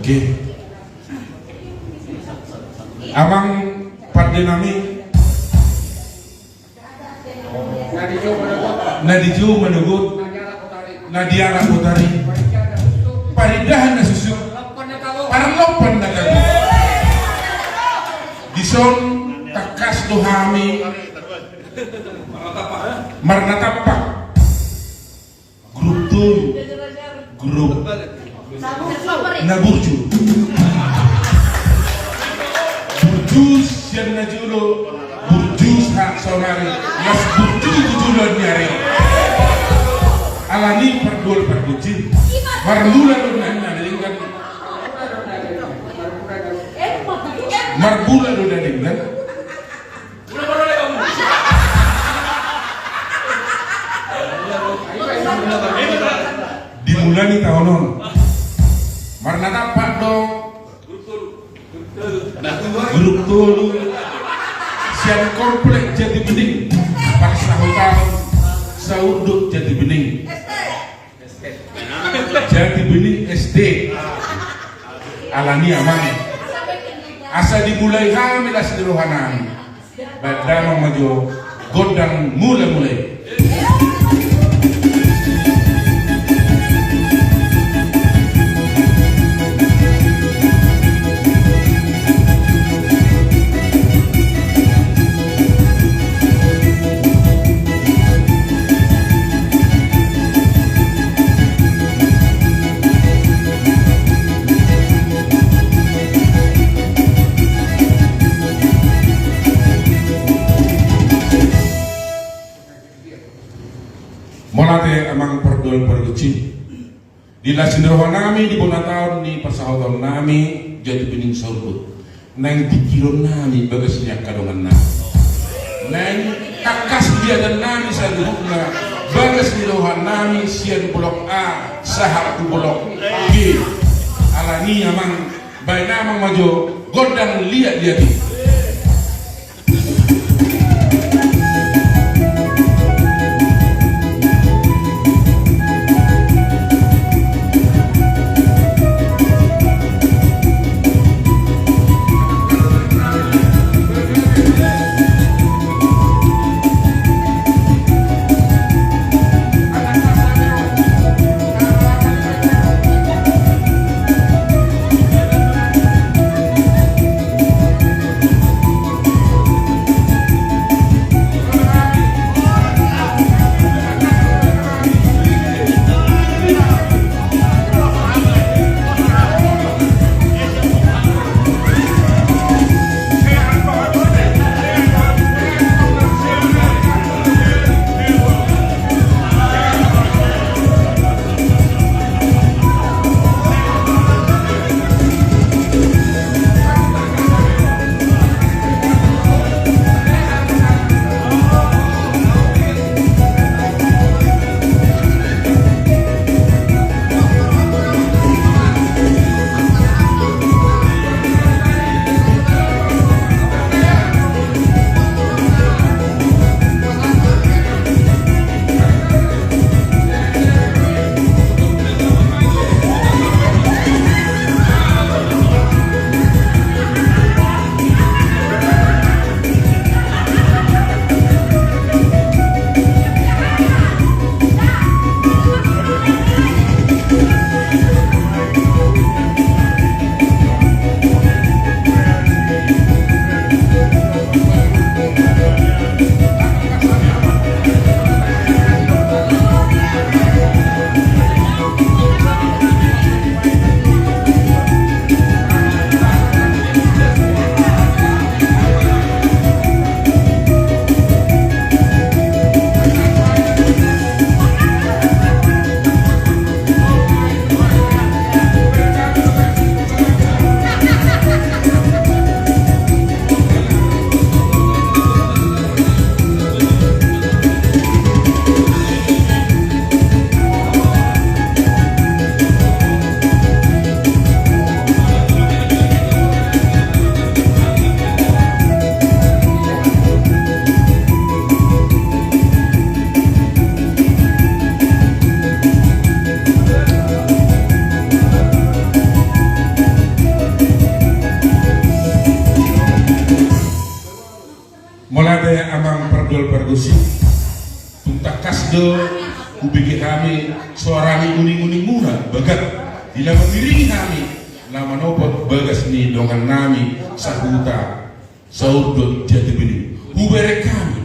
Oke. Amang Pardenami Nadiju menugut Nadiara Putari Paridahan na susu Parlopan na kago Dison Takas Duhami Marnatapak Grup Tun Grup Naburju Burjus yang najulo Burjus hak sonari Mas burjus tujulan nyari Alani perdol perbuci Marlula lunanya dengan Marbula udah dengan dimulai tahunan Marnata Pak dong grup tulu sian komplek Jati Bening paksa hotel sauduk Jati Bening Jati Bening SD alami aman asa dimulai kami las dirohanan badang maju godang mulai Molate amang perdol perluci di lasinderwa nami di bonataon ni persahautan nami Jati Bening sorbut nang dikiron nami bagasnya kadongan nami nang kakas dia dan nami sadukna bagas nirohan nami sian blok A sahar blok B alani amang baina amang majo godang liat dia di do ubigi kami suarani uning-uning muna bagat ila mengiringi kami lama nopot bagas ni dongan nami sahuta saurdot jati bening hubere kami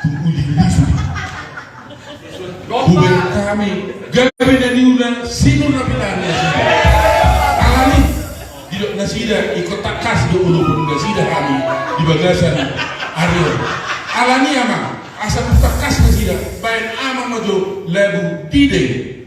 uling lisu hubere kami gawe na niuna sino na pilani alani didok nasida ikut takas do ulupun nasida kami di bagasan Aryo alani ama asa takas nasida bayan ama majo lagu dide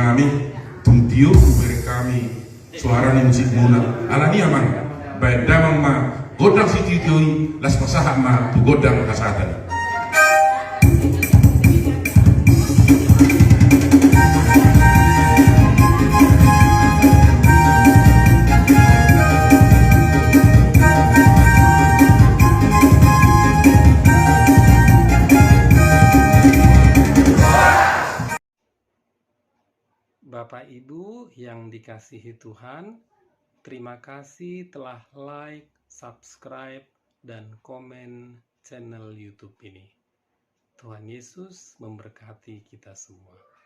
nami tumtio beri kami suara ni musik muna alani aman baik damang ma godang si titioi las pasaha ma tu godang kasatan. Bapak Ibu yang dikasihi Tuhan, terima kasih telah like, subscribe, dan komen channel YouTube ini. Tuhan Yesus memberkati kita semua.